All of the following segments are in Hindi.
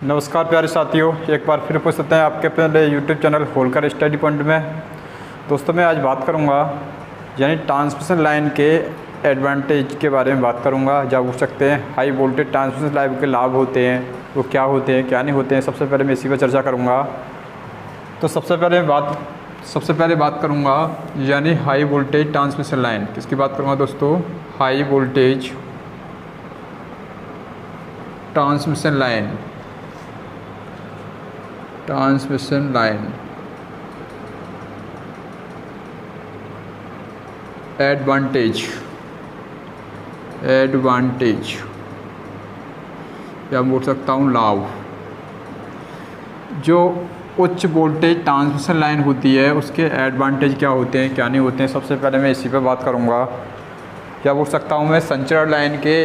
नमस्कार प्यारे साथियों, एक बार फिर उपस्थित हैं आपके अपने YouTube channel Holkar study point में। दोस्तों मैं आज बात करूंगा यानी ट्रांसमिशन लाइन के एडवांटेज के बारे में बात करूंगा। जब पूछ सकते हैं हाई वोल्टेज ट्रांसमिशन लाइन के लाभ होते हैं, वो क्या होते हैं क्या नहीं होते हैं, सबसे पहले मैं इसी पर चर्चा करूँगा। तो सबसे पहले बात करूँगा यानी हाई वोल्टेज ट्रांसमिशन लाइन। किसकी बात करूँगा दोस्तों? High voltage transmission line. Advantage या बोल सकता हूँ लाभ। जो उच्च वोल्टेज ट्रांसमिशन लाइन होती है उसके एडवांटेज क्या होते हैं क्या नहीं होते हैं, सबसे पहले मैं इसी पे बात करूँगा। क्या बोल सकता हूँ मैं संचार लाइन के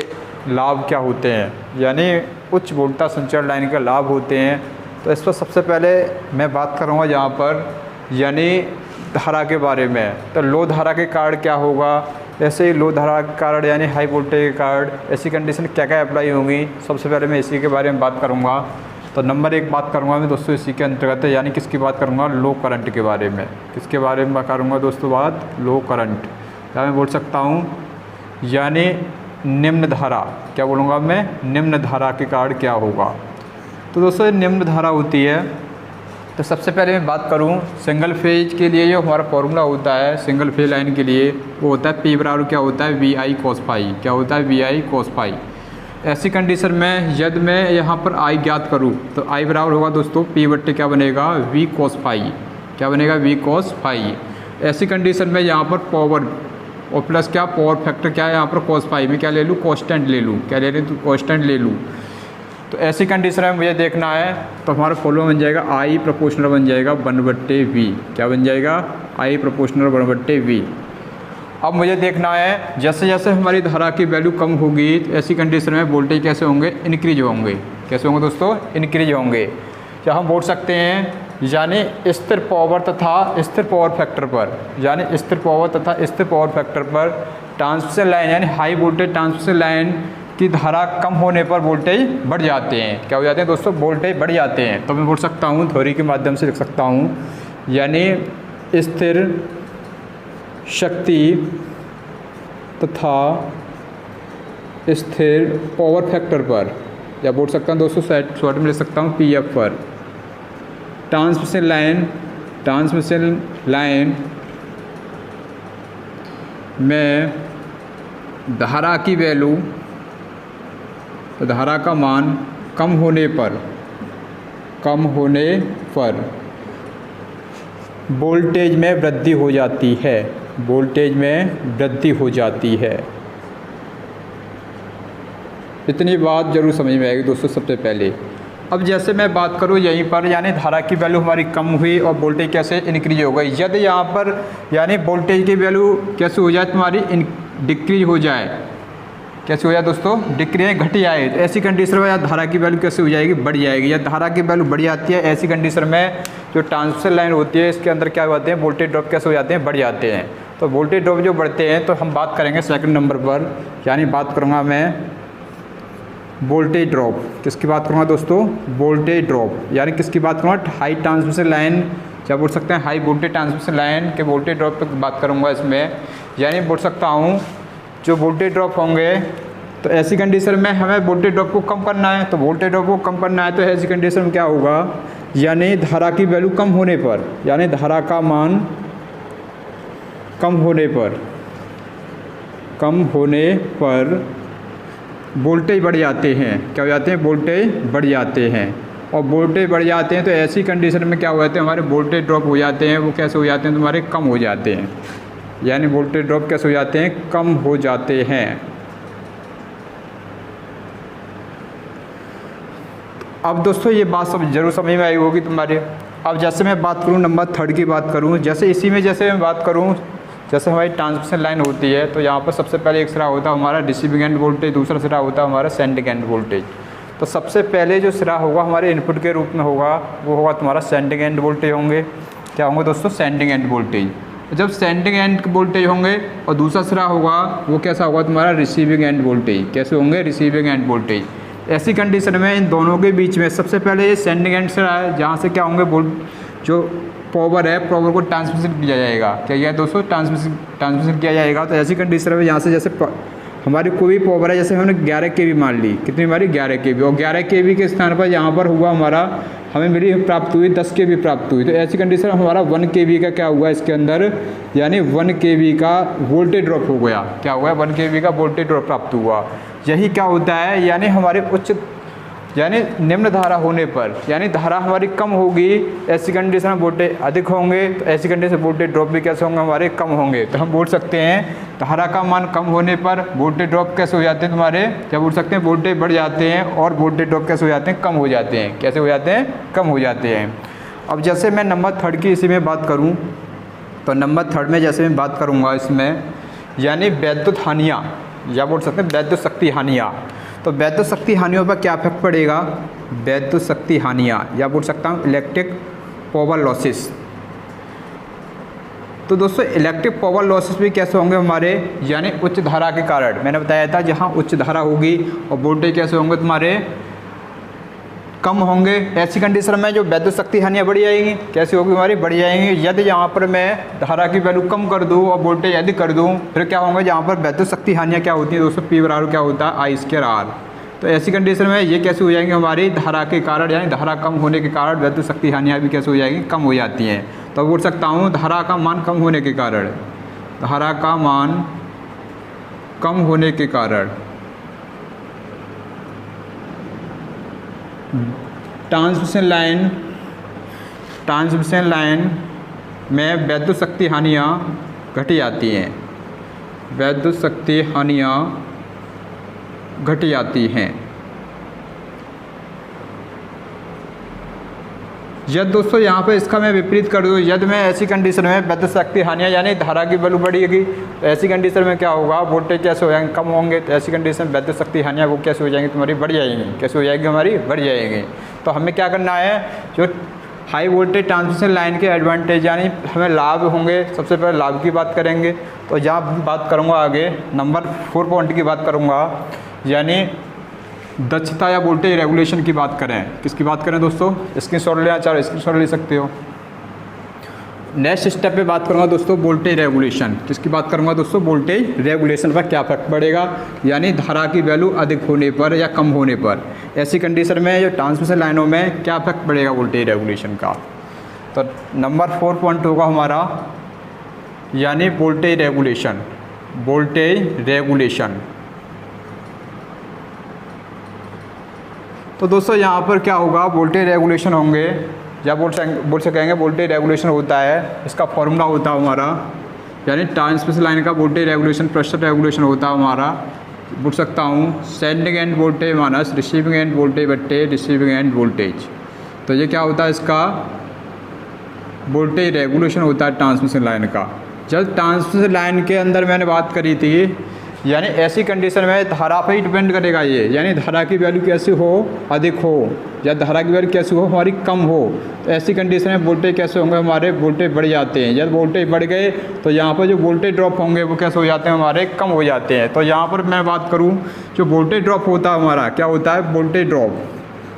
लाभ क्या होते हैं, यानी उच्च वोल्टेज संचार लाइन के लाभ होते हैं। तो इस पर सबसे पहले मैं बात करूँगा यहाँ पर यानी धारा के बारे में। तो लो धारा के कारण क्या होगा, ऐसे ही लो धारा के कारण यानी हाई वोल्टेज के कारण ऐसी कंडीशन क्या क्या अप्लाई होंगी, सबसे पहले मैं इसी के बारे में बात करूँगा। तो नंबर 1 बात करूँगा मैं दोस्तों इसी के अंतर्गत, यानी किसकी बात करूँगा? लो करंट के बारे में। किसके बारे में करूँगा दोस्तों बात? लो करंट। क्या मैं बोल सकता हूँ यानी निम्न धारा। क्या बोलूँगा मैं? निम्न धारा के कारण क्या होगा। तो दोस्तों निम्न धारा होती है। तो सबसे पहले मैं बात करूं सिंगल फेज के लिए जो हमारा फॉर्मूला होता है सिंगल फेज लाइन के लिए, वो होता है P बराबर क्या होता है? VI cos phi. क्या होता है? VI cos phi. ऐसी कंडीशन में यदि मैं यहाँ पर I ज्ञात करूँ तो I बराबर होगा दोस्तों P बट्टे क्या बनेगा? V cos phi. क्या बनेगा? V cos phi. ऐसी कंडीशन में यहाँ पर पावर और प्लस क्या पावर फैक्टर क्या है यहाँ पर cos फाई में क्या ले लूँ? कॉन्स्टेंट ले लूँ। क्या ले लूँ? तो कॉन्स्टेंट ले लूँ। तो ऐसी कंडीशन में मुझे देखना है तो हमारा फॉलो बन जाएगा I प्रोपोर्शनल बन जाएगा 1/V। क्या बन जाएगा? I proportional 1/V। अब मुझे देखना है जैसे जैसे हमारी धारा की वैल्यू कम होगी तो ऐसी कंडीशन में वोल्टेज कैसे होंगे? इनक्रीज होंगे। कैसे होंगे दोस्तों? इनक्रीज होंगे। क्या हम बोल सकते हैं यानी स्थिर पावर तथा स्थिर पावर फैक्टर पर, यानी स्थिर पावर तथा स्थिर पावर फैक्टर पर ट्रांसमिशन लाइन यानी हाई वोल्टेज ट्रांसमिशन लाइन की धारा कम होने पर वोल्टेज बढ़ जाते हैं। क्या हो जाते हैं दोस्तों? वोल्टेज बढ़ जाते हैं। तो मैं बोल सकता हूँ थ्योरी के माध्यम से लिख सकता हूँ यानी स्थिर शक्ति तथा स्थिर पावर फैक्टर पर, या बोल सकता हूँ दोस्तों शॉर्ट में लिख सकता हूँ PF पर ट्रांसमिशन लाइन में धारा की वैल्यू, तो धारा का मान कम होने पर वोल्टेज में वृद्धि हो जाती है। वोल्टेज में वृद्धि हो जाती है। इतनी बात जरूर समझ में आएगी दोस्तों सबसे पहले। अब जैसे मैं बात करूं यहीं पर यानी धारा की वैल्यू हमारी कम हुई और वोल्टेज कैसे इंक्रीज हो गई। यदि यहाँ पर यानी वोल्टेज की वैल्यू कैसे हो जाए तुम्हारी? डिक्रीज हो जाए। कैसे हो जाए दोस्तों? डिक्रीज घट जाए। तो ऐसी कंडीशन में धारा की वैल्यू कैसे हो जाएगी? बढ़ जाएगी। या धारा की वैल्यू बढ़ जाती है ऐसी कंडीशन में जो ट्रांसमिशन लाइन होती है इसके अंदर क्या होते हैं? वोल्टेज ड्रॉप कैसे हो जाते हैं? बढ़ जाते हैं। तो वोल्टेज ड्रॉप जो बढ़ते हैं तो हम बात करेंगे सेकंड नंबर पर, यानी बात करूँगा मैं वोल्टेज ड्रॉप। किसकी बात करूँगा दोस्तों? Voltage drop. यानी किसकी बात करूँगा? हाई ट्रांसमिशन लाइन, क्या बोल सकते हैं हाई वोल्टेज ट्रांसमिशन लाइन के वोल्टेज ड्रॉप पर बात करूँगा इसमें। यानी बोल सकता हूँ जो वोल्टेज ड्रॉप होंगे तो ऐसी कंडीशन में हमें वोल्टेज ड्रॉप को कम करना है। तो वोल्टेज ड्रॉप को कम करना है तो ऐसी कंडीशन में क्या होगा? यानी धारा की वैल्यू कम होने पर, यानी धारा का मान कम होने पर वोल्टेज बढ़ जाते हैं। क्या हो जाते हैं? वोल्टेज बढ़ जाते हैं। और वोल्टेज बढ़ जाते हैं तो ऐसी कंडीशन में क्या हो जाते हैं? हमारे वोल्टेज ड्रॉप हो जाते हैं। वो कैसे हो जाते हैं? तुम्हारे कम हो जाते हैं। यानी वोल्टेज ड्रॉप कैसे हो जाते हैं? कम हो जाते हैं। अब दोस्तों ये बात जरूर समझ में आई होगी तुम्हारे। अब जैसे मैं बात करूँ नंबर 3 की बात करूँ, जैसे इसी में जैसे मैं बात करूँ जैसे हमारी ट्रांसमिशन लाइन होती है तो यहाँ पर सबसे पहले एक सिरा होता है हमारा रिसीविंग एंड वोल्टेज, दूसरा सिरा होता है हमारा सेंडिंग एंड वोल्टेज। तो सबसे पहले जो सिरा होगा हमारे इनपुट के रूप में होगा वो होगा तुम्हारा सेंडिंग एंड वोल्टेज होंगे। क्या होंगे दोस्तों? Sending end voltage. जब सेंडिंग एंड वोल्टेज होंगे और दूसरा सिरा होगा वो कैसा होगा तुम्हारा? Receiving end voltage. कैसे होंगे? Receiving end voltage. ऐसी कंडीशन में इन दोनों के बीच में सबसे पहले ये सेंडिंग एंड से है, जहाँ से क्या होंगे जो पावर है पावर को ट्रांसमिशन किया जाएगा। क्या किया दोस्तों? ट्रांसमिशन किया जाएगा। तो ऐसी कंडीशन में यहाँ से जैसे हमारी कोई भी पावर है, जैसे हमने 11 kV मान ली, कितनी हमारी 11 kV, और 11 kV के स्थान पर यहाँ पर हुआ हमारा हमें मिली प्राप्त हुई 10 kV प्राप्त हुई। तो ऐसी कंडीशन हमारा 1 kV का क्या हुआ इसके अंदर, यानी 1 kV का वोल्टेज ड्रॉप हो गया। क्या हुआ? 1 kV का वोल्टेज ड्रॉप प्राप्त हुआ। यही क्या होता है, यानी हमारे यानी निम्न धारा होने पर, यानी धारा हमारी कम होगी, ऐसी कंडीशन में वोल्टेज अधिक होंगे, तो ऐसी कंडीशन वोल्टेज ड्रॉप भी कैसे होंगे हमारे? कम होंगे। तो हम बोल सकते हैं धारा का मान कम होने पर वोल्टेज ड्रॉप कैसे हो जाते हैं तुम्हारे? क्या बोल सकते हैं? वोल्टेज बढ़ जाते हैं, और वोल्टेज ड्रॉप कैसे हो जाते हैं? कम हो जाते हैं। कैसे हो जाते हैं? कम हो जाते हैं। अब जैसे मैं नंबर 3 की इसी में बात करूँ, तो नंबर 3 में जैसे मैं बात करूँगा इसमें, यानी वैद्युत हानियाँ, या बोल सकते हैं वैद्युत शक्ति हानियाँ। तो वैद्युत शक्ति हानियों पर क्या इफेक्ट पड़ेगा? वैद्युत शक्ति हानियाँ, या बोल सकता हूँ इलेक्ट्रिक पावर लॉसेस। तो दोस्तों इलेक्ट्रिक पावर लॉसेस भी कैसे होंगे हमारे, यानी उच्च धारा के कारण। मैंने बताया था जहाँ उच्च धारा होगी और वोल्टेज कैसे होंगे तुम्हारे? कम होंगे। ऐसी कंडीशन में जो वैद्युत शक्ति हानियाँ बढ़ जाएंगी। कैसे होगी हमारी? बढ़ जाएंगी। यदि यहाँ पर मैं धारा की वैल्यू कम कर दूँ और वोल्टेज अधिक कर दूँ, फिर क्या होंगे? जहाँ पर वैद्युत शक्ति हानियाँ क्या होती है दोस्तों? P बराबर क्या होता है? I²R। तो ऐसी कंडीशन में ये कैसे हो जाएंगे हमारी? धारा के कारण, यानी धारा कम होने के कारण वैद्युत शक्ति हानियाँ भी कैसे हो जाएंगी? कम हो जाती हैं। तो बोल सकता हूँ धारा का मान कम होने के कारण, धारा का मान कम होने के कारण ट्रांसमिशन लाइन में वैद्युत शक्ति हानियाँ घट जाती हैं। वैद्युत शक्ति हानियाँ घट जाती हैं। यदि दोस्तों यहाँ पे इसका मैं विपरीत कर दूँ, यदि मैं ऐसी कंडीशन में वैद्युत शक्ति हानियाँ, यानी धारा की वैल्यू बढ़ेगी, तो ऐसी कंडीशन में क्या होगा? वोल्टेज कैसे हो जाएंगे? कम होंगे। तो ऐसी कंडीशन में वैद्युत शक्ति हानियाँ वो कैसे हो जाएंगी तुम्हारी? बढ़ जाएंगी। कैसे हो जाएगी हमारी? बढ़ जाएंगी। तो हमें क्या करना है, जो हाई वोल्टेज ट्रांसमिशन लाइन के एडवांटेज, यानी हमें लाभ होंगे। सबसे पहले लाभ की बात करेंगे। तो जहाँ बात करूँगा आगे नंबर 4 पॉइंट की बात करूँगा, यानी दक्षता या वोल्टेज रेगुलेशन की बात करें। किसकी बात करें दोस्तों? स्क्रीनशॉट लेना चाहो स्क्रीनशॉट ले सकते हो। नेक्स्ट स्टेप पे बात करूँगा दोस्तों वोल्टेज रेगुलेशन। किसकी बात करूँगा दोस्तों? वोल्टेज रेगुलेशन पर क्या फर्क पड़ेगा, यानी धारा की वैल्यू अधिक होने पर या कम होने पर, ऐसी कंडीशन में जो ट्रांसमिशन लाइनों में क्या फर्क पड़ेगा वोल्टेज रेगुलेशन का। तो नंबर 4 पॉइंट होगा हमारा, यानी वोल्टेज रेगुलेशन। Voltage regulation. तो दोस्तों यहाँ पर क्या होगा? वोल्टेज रेगुलेशन होंगे, या बोल सकेंगे वोल्टेज रेगुलेशन होता है, इसका फॉर्मूला होता है हमारा, यानी ट्रांसमिशन लाइन का वोल्टेज रेगुलेशन प्रेशर रेगुलेशन होता है हमारा। बोल सकता हूँ sending end voltage minus receiving end voltage बट्टे रिसीविंग एंड वोल्टेज। तो ये क्या होता है? इसका वोल्टेज रेगुलेशन होता है ट्रांसमिशन लाइन का। जब ट्रांसमिशन लाइन के अंदर मैंने बात करी थी, यानी ऐसी कंडीशन में धारा पर ही डिपेंड करेगा ये, यानी धारा की वैल्यू कैसे हो? अधिक हो, या धारा की वैल्यू कैसे हो? हमारी कम हो। तो ऐसी कंडीशन में वोल्टेज कैसे होंगे हमारे? वोल्टेज बढ़ जाते हैं। जब वोल्टेज बढ़ गए तो यहाँ पर जो वोल्टेज ड्रॉप होंगे वो कैसे हो जाते हैं हमारे? कम हो जाते हैं। तो यहाँ पर मैं बात करूँ, जो वोल्टेज ड्रॉप होता है हमारा, क्या होता है? Voltage drop.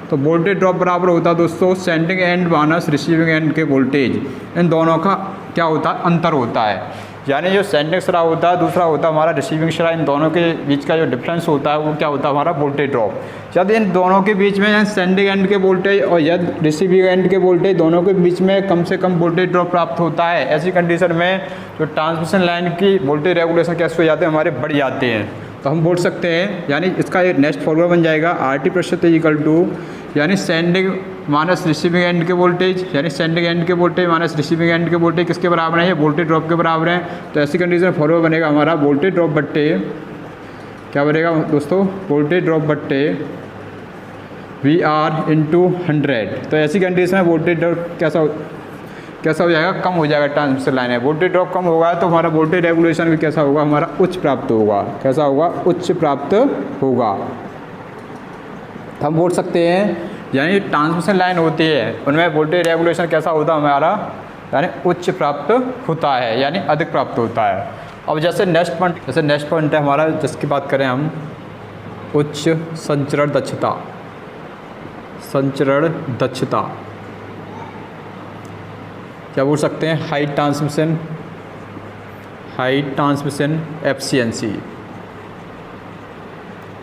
तो वोल्टेज ड्रॉप बराबर होता है दोस्तों sending end minus receiving end के वोल्टेज, इन दोनों का क्या होता है? अंतर होता है। यानी जो सेंडिंग सिरा होता है, दूसरा होता है हमारा रिसीविंग सिरा, इन दोनों के बीच का जो डिफरेंस होता है वो क्या होता है? हमारा वोल्टेज ड्रॉप। यदि इन दोनों के बीच में सेंडिंग एंड के वोल्टेज और यदि रिसीविंग एंड के वोल्टेज दोनों के बीच में कम से कम वोल्टेज ड्रॉप प्राप्त होता है, ऐसी कंडीशन में जो ट्रांसमिशन लाइन की वोल्टेज रेगुलेशन कैसे हो जाते हैं? हमारे बढ़ जाते हैं। तो हम बोल सकते हैं, यानी इसका एक नेक्स्ट फॉर्मूला बन जाएगा RT इक्वल टू, यानी सेंडिंग माइनस रिसीविंग एंड के वोल्टेज, यानी सेंडिंग एंड के वोल्टेज माइनस रिसीविंग एंड के वोल्टेज किसके बराबर है? ये वोल्टेज ड्रॉप के बराबर है। तो ऐसी कंडीशन में फॉर्मूला बनेगा हमारा वोल्टेज ड्रॉप बट्टे, क्या बनेगा दोस्तों? वोल्टेज ड्रॉप बट्टे VR इंटू 100। तो ऐसी कंडीशन में वोल्टेज ड्रॉप कैसा हो जाएगा? कम हो जाएगा। ट्रांसमिशन लाइन है, वोल्टेज ड्रॉप कम होगा तो हमारा वोल्टेज रेगुलेशन भी कैसा होगा? हमारा उच्च प्राप्त होगा। कैसा होगा? उच्च प्राप्त होगा। हम बोल सकते हैं, यानी ट्रांसमिशन लाइन होती है उनमें वोल्टेज रेगुलेशन कैसा होता है हमारा? यानी उच्च प्राप्त होता है, यानी अधिक प्राप्त होता है। अब जैसे नेक्स्ट पॉइंट है हमारा, जिसकी बात करें हम, उच्च संचरण दक्षता, संचरण दक्षता। क्या बोल सकते हैं? High transmission efficiency.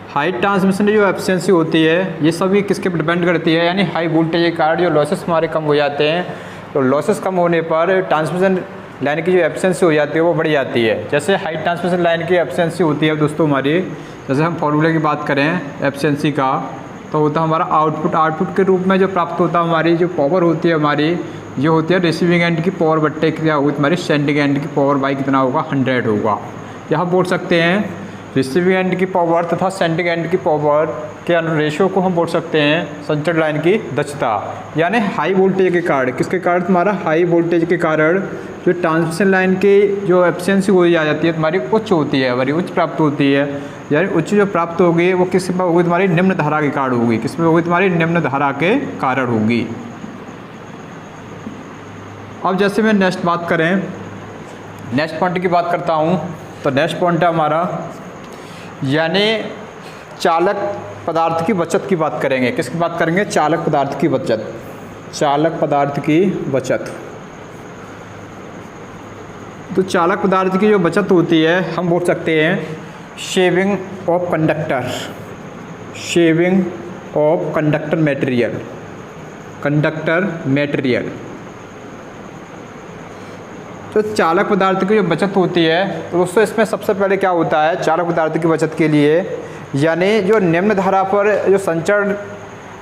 High transmission जो एफिशिएंसी होती है ये सभी किसके पर डिपेंड करती है, यानी हाई वोल्टेज के कारण जो लॉसेस हमारे कम हो जाते हैं, तो लॉसेस कम होने पर ट्रांसमिशन लाइन की जो एफिशिएंसी हो जाती है वो बढ़ जाती है। जैसे हाई ट्रांसमिशन लाइन की एफिशिएंसी होती है दोस्तों हमारी, जैसे हम फॉर्मूले की बात करें एफिशिएंसी का, तो होता है हमारा आउटपुट के रूप में जो प्राप्त होता है, हमारी जो पावर होती है हमारी, ये होती है रिसीविंग एंड की पावर बट्टे क्या होगी तुम्हारी सेंडिंग एंड की पावर बाई कितना होगा, 100 होगा। यहाँ बोल सकते हैं रिसीविंग एंड की पावर तथा सेंडिंग एंड की पावर के रेशियो को हम बोल सकते हैं संचरण लाइन की दक्षता। यानी हाई वोल्टेज के कारण, किसके कारण? तुम्हारा हाई वोल्टेज के कारण जो ट्रांसमिशन लाइन की जो एफिशिएंसी हो जाती है तुम्हारी उच्च होती है, हमारी उच्च प्राप्त होती है। यानी उच्च जो प्राप्त होगी वो किस पर होगी? तुम्हारी निम्न धारा के कारण होगी। किस पर होगी? तुम्हारी निम्न धारा के कारण होगी। अब जैसे मैं नेक्स्ट बात करें, नेक्स्ट पॉइंट की बात करता हूँ, तो नेक्स्ट पॉइंट है हमारा यानी चालक पदार्थ की बचत की बात करेंगे। किसकी बात करेंगे? चालक पदार्थ की बचत, चालक पदार्थ की बचत। तो चालक पदार्थ की जो बचत होती है हम बोल सकते हैं shaving of conductor, shaving of conductor material, conductor material. तो चालक पदार्थ की जो बचत होती है तो दोस्तों इसमें सबसे पहले क्या होता है चालक पदार्थ की बचत के लिए, यानी जो निम्न धारा पर जो संचरण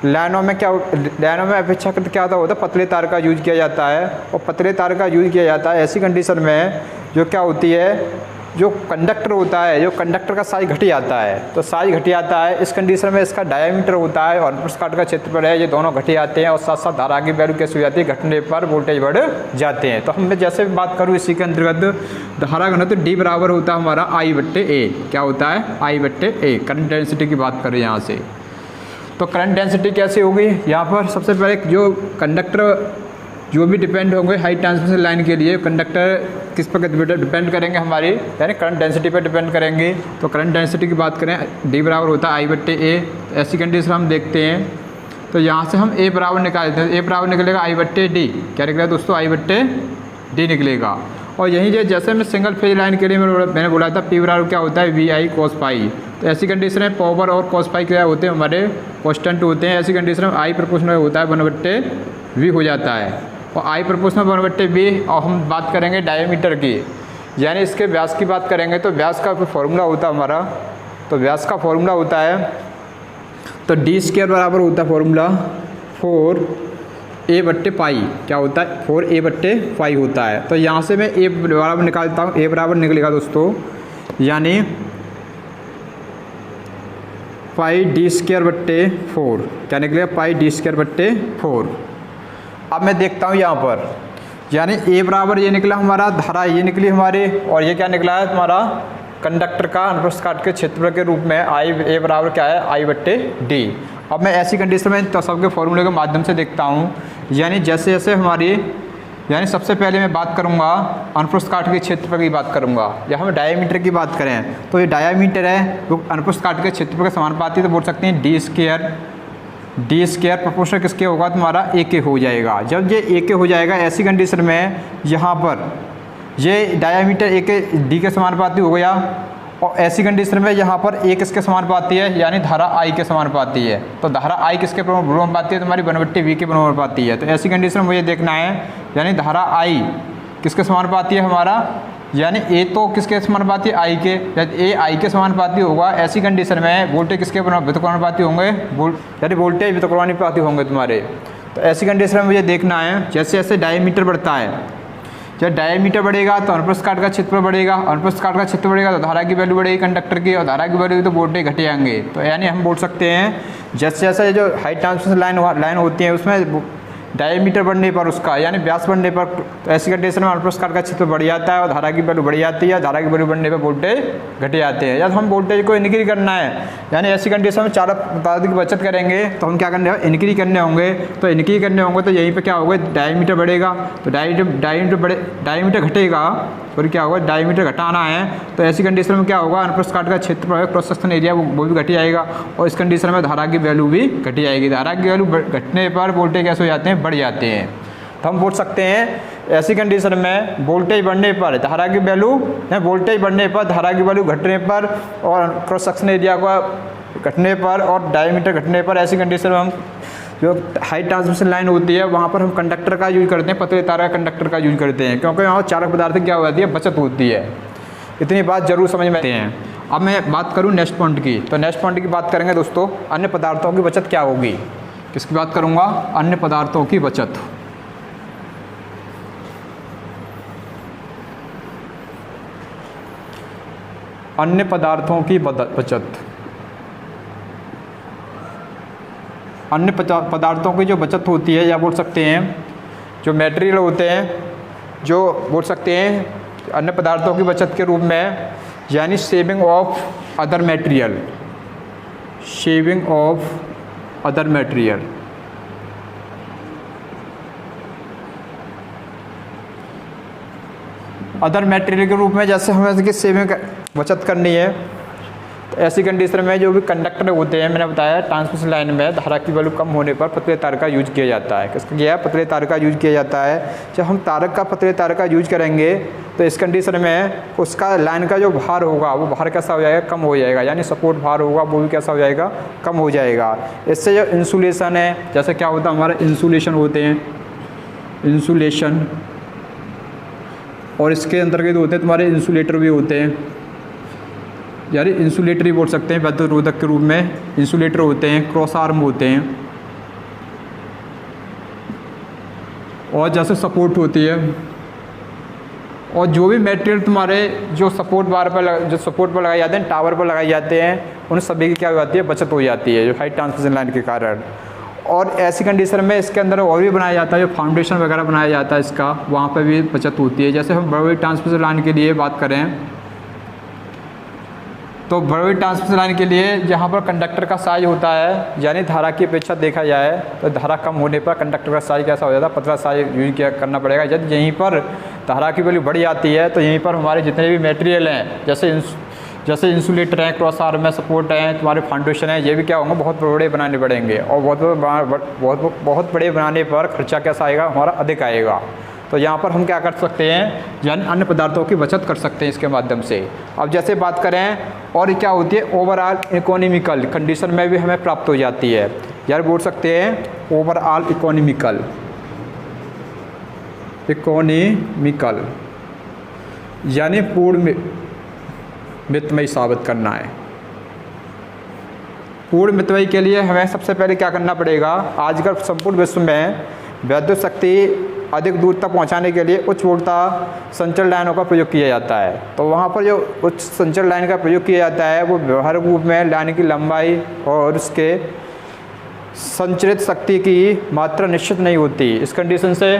लाइनों में अपेक्षाकृत क्या होता है पतले तार का यूज किया जाता है, और पतले तार का यूज किया जाता है ऐसी कंडीशन में जो क्या होती है, जो कंडक्टर होता है, जो कंडक्टर का साइज घट जाता है, तो साइज घट जाता है। इस कंडीशन में इसका डायमीटर होता है और अनुप्रस्थ का क्षेत्रफल है, ये दोनों घट जाते हैं और साथ साथ धारा की वैल्यू कैसे हो जाती है, घटने पर वोल्टेज बढ़ जाते हैं। तो हमने जैसे भी बात करूँ इसी के अंतर्गत धारा घनत्व डी बराबर होता है हमारा I/A। क्या होता है? I/A। करंट डेंसिटी की बात करें यहाँ से, तो करंट डेंसिटी कैसे होगी? यहाँ पर सबसे पहले जो कंडक्टर जो भी डिपेंड होंगे हाई ट्रांसमिशन लाइन के लिए, कंडक्टर किस पर डिपेंड करेंगे हमारी, यानी करंट डेंसिटी पर डिपेंड करेंगे। तो करंट डेंसिटी की बात करें डी बराबर होता है I/A। ऐसी कंडीशन हम देखते हैं तो यहाँ से हम A बराबर निकाल देते हैं। A बराबर निकलेगा I/D। क्या निकलेगा दोस्तों? I/D निकलेगा। और यहीं जैसे मैं सिंगल फेज लाइन के लिए मैंने बोला था P बराबर क्या होता है VI cos फाई। तो ऐसी कंडीशन में पावर और cos फाई क्या होते हैं हमारे कॉन्स्टेंट होते हैं। ऐसी कंडीशन में I प्रोपोर्शनल होता है 1/V हो जाता है, और I प्रोपोर्शनल 1/V। और हम बात करेंगे डायमीटर की, यानी इसके व्यास की बात करेंगे तो व्यास का फॉर्मूला होता है हमारा, तो व्यास का फॉर्मूला होता है तो D² बराबर होता है फॉर्मूला 4A/पाई। क्या होता है? 4A/पाई होता है। तो यहाँ से मैं A बराबर निकाल देता हूँ। A बराबर निकलेगा दोस्तों यानी पाई D²/4। क्या निकलेगा? पाई D²/4। अब मैं देखता हूँ यहाँ पर, यानी A बराबर ये निकला हमारा, धारा ये निकली हमारी, और ये क्या निकला है तुम्हारा कंडक्टर का अनुप्रस्थ काट के क्षेत्रफल के रूप में A बराबर क्या है? I/D। अब मैं ऐसी कंडीशन में तो सबके फॉर्मूले के माध्यम से देखता हूँ, यानी जैसे जैसे हमारी, यानी सबसे पहले मैं बात करूँगा अनुप्रस्थ काट के क्षेत्रफल की बात करूँगा। या हम डायमीटर की बात करें तो ये डायमीटर है जो अनुप्रस्थ काट के क्षेत्रफल के समानुपाती, तो बोल सकते हैं D² प्रोपोर्शनल किसके होगा? तुम्हारा AK हो जाएगा। जब ये AK हो जाएगा ऐसी कंडीशन में यहाँ पर ये डायमीटर AK D के समानुपाती हो गया, और ऐसी कंडीशन में यहाँ पर A किसके समानुपाती है, यानी धारा I के समानुपाती है। तो धारा I किसके बराबर है? तुम्हारी 1/V के बराबर है। तो ऐसी कंडीशन में मुझे देखना है, यानी धारा I किसके समानुपाती है हमारा, यानी A तो किसके समानुपाती है? I के। यदि A I के समानुपाती होगा ऐसी कंडीशन में वोल्टेज किसके व्युत्क्रमानुपाती होंगे, यानी वोल्टेज व्युत्क्रमानुपाती होंगे तुम्हारे। तो ऐसी कंडीशन में मुझे देखना है जैसे जैसे डायमीटर बढ़ता है, जब डायमीटर बढ़ेगा तो अनुप्रस्थ काट का क्षेत्रफल बढ़ेगा, अनुप्रस्थ काट का क्षेत्र बढ़ेगा तो धारा की वैल्यू बढ़ेगी कंडक्टर की, और धारा की वैल्यू तो वोल्टेज घट जाएंगे। तो यानी हम बोल सकते हैं जैसे जैसे जो हाई ट्रांसमिशन लाइन होती है उसमें डायमीटर बढ़ने पर उसका, यानी व्यास बढ़ने पर, तो ऐसी कंडीशन में अनुप्रस्थ काट का क्षेत्र बढ़ जाता है और धारा की वैल्यू बढ़ जाती है। धारा की वैल्यू बढ़ने पर वोल्टेज घट जाते हैं। जब हम वोल्टेज को इंक्रीज करना है, यानी ऐसी कंडीशन में चालक पदार्थ की बचत करेंगे तो हम क्या करने होंगे? इंक्रीज करने होंगे। तो इंक्रीज करने होंगे तो यहीं पर क्या होगा? डायमीटर बढ़ेगा, तो डायमीटर घटेगा फिर क्या होगा, डायमीटर घटाना है तो ऐसी कंडीशन में क्या होगा, अनुप्रस्थ काट का क्षेत्रफल क्रॉस सेक्शन एरिया वो भी घट जाएगा, और इस कंडीशन में धारा की वैल्यू भी घट जाएगी। धारा की वैल्यू घटने पर वोल्टेज कैसे हो जाते हैं, बढ़ जाते हैं। तो हम बोल सकते हैं ऐसी कंडीशन में वोल्टेज बढ़ने पर धारा की वैल्यू, वोल्टेज बढ़ने पर धारा की वैल्यू घटने पर और क्रॉस सेक्शन एरिया का घटने पर और डायमीटर घटने पर, ऐसी कंडीशन में हम जो हाई ट्रांसमिशन लाइन होती है वहाँ पर हम कंडक्टर का यूज करते हैं, पतले तार का कंडक्टर का यूज करते हैं, क्योंकि वहाँ चालक पदार्थ क्या हो जाती है, बचत होती है। इतनी बात जरूर समझ में आते हैं। अब मैं बात करूँ नेक्स्ट पॉइंट की, तो नेक्स्ट पॉइंट की बात करेंगे दोस्तों, अन्य पदार्थों की बचत क्या होगी। किसकी बात करूँगा, अन्य पदार्थों की बचत। अन्य पदार्थों की बचत, अन्य पदार्थों की जो बचत होती है, या बोल सकते हैं जो मटेरियल होते हैं, जो बोल सकते हैं अन्य पदार्थों की बचत के रूप में, यानी saving of other material, saving of other material. Other material के रूप में जैसे हमें इसकी सेविंग बचत करनी है, तो ऐसी कंडीशन में जो भी कंडक्टर होते हैं, मैंने बताया ट्रांसमिशन लाइन में धारा की वैल्यू कम होने पर पतले तार का यूज किया जाता है। किसका किया है, पतले तार का यूज किया जाता है। जब हम तारक का पतले तार का यूज करेंगे तो इस कंडीशन में उसका लाइन का जो भार होगा वो भार कैसा हो जाएगा, कम हो जाएगा, यानी सपोर्ट भार होगा वो भी कैसा हो जाएगा, कम हो जाएगा। इससे जो इंसुलेशन है, जैसे क्या होता है हमारे इंसुलेशन होते हैं, इंसुलेशन, और इसके अंतर्गत होते हैं तुम्हारे इंसुलेटर भी होते हैं, यानी इंसुलेटर ही बोल सकते हैं विद्युत रोधक के रूप में। इंसुलेटर होते हैं, क्रॉस आर्म होते हैं, और जैसे सपोर्ट होती है, और जो भी मटेरियल तुम्हारे जो सपोर्ट बार पर जो सपोर्ट पर लगाए जाते हैं, टावर पर लगाए जाते हैं, उन सभी की क्या हो जाती है, बचत हो जाती है, जो हाई ट्रांसमिशन लाइन के कारण। और ऐसी कंडीशन में इसके अंदर और भी बनाया जाता है, जो फाउंडेशन वगैरह बनाया जाता है इसका, वहाँ पर भी बचत होती है। जैसे हम बड़ी ट्रांसमिशन लाइन के लिए बात करें तो बड़ी ट्रांसमिशन लाइन के लिए जहाँ पर कंडक्टर का साइज होता है, यानी धारा की अपेक्षा देखा जाए तो धारा कम होने पर कंडक्टर का साइज कैसा हो जाता है, पतला साइज यूज करना पड़ेगा। यदि यहीं पर धारा की वैल्यू बढ़ जाती है तो यहीं पर हमारे जितने भी मटेरियल हैं, जैसे इंसुलेटर हैं, क्रॉस आर्म है, सपोर्ट हैं, तुम्हारे फाउंडेशन है, ये भी क्या होंगे, बहुत बड़े बनाने पड़ेंगे, और बहुत बड़े बनाने पर खर्चा कैसा आएगा, हमारा अधिक आएगा। तो यहाँ पर हम क्या कर सकते हैं, यानी अन्य पदार्थों की बचत कर सकते हैं इसके माध्यम से। अब जैसे बात करें और क्या होती है, ओवरऑल इकोनॉमिकल कंडीशन में भी हमें प्राप्त हो जाती है, यार बोल सकते हैं ओवरऑल इकोनॉमिकल, इकोनॉमिकल यानी पूर्ण मितव्ययी साबित करना है। पूर्ण मितव्ययी के लिए हमें सबसे पहले क्या करना पड़ेगा, आजकल संपूर्ण विश्व में विद्युत शक्ति अधिक दूर तक पहुंचाने के लिए उच्च वोल्टा संचरण लाइनों का प्रयोग किया जाता है। तो वहाँ पर जो उच्च संचरण लाइन का प्रयोग किया जाता है वो व्यवहारिक रूप में लाइन की लंबाई और उसके संचरित शक्ति की मात्रा निश्चित नहीं होती। इस कंडीशन से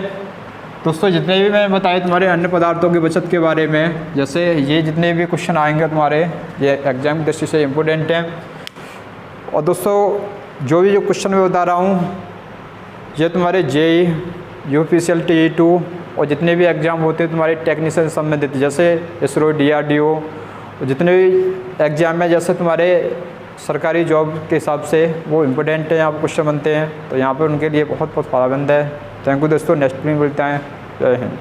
दोस्तों जितने भी मैं बताए तुम्हारे अन्य पदार्थों की बचत के बारे में, जैसे ये जितने भी क्वेश्चन आएंगे तुम्हारे, ये एग्जाम की दृष्टि से इम्पोर्टेंट हैं। और दोस्तों जो क्वेश्चन मैं बता रहा हूँ ये तुम्हारे जेई, यूपीसीएल, TE2 और जितने भी एग्ज़ाम होते हैं तुम्हारे टेक्नीशियन से संबंधित, जैसे इसरो, DRDO, जितने भी एग्ज़ाम में जैसे तुम्हारे सरकारी जॉब के हिसाब से वो इम्पोर्टेंट है, यहाँ पर क्वेश्चन बनते हैं, तो यहाँ पर उनके लिए बहुत फायदेमंद है। थैंक यू दोस्तों, नेक्स्ट में मिलते हैं। जय हिंद।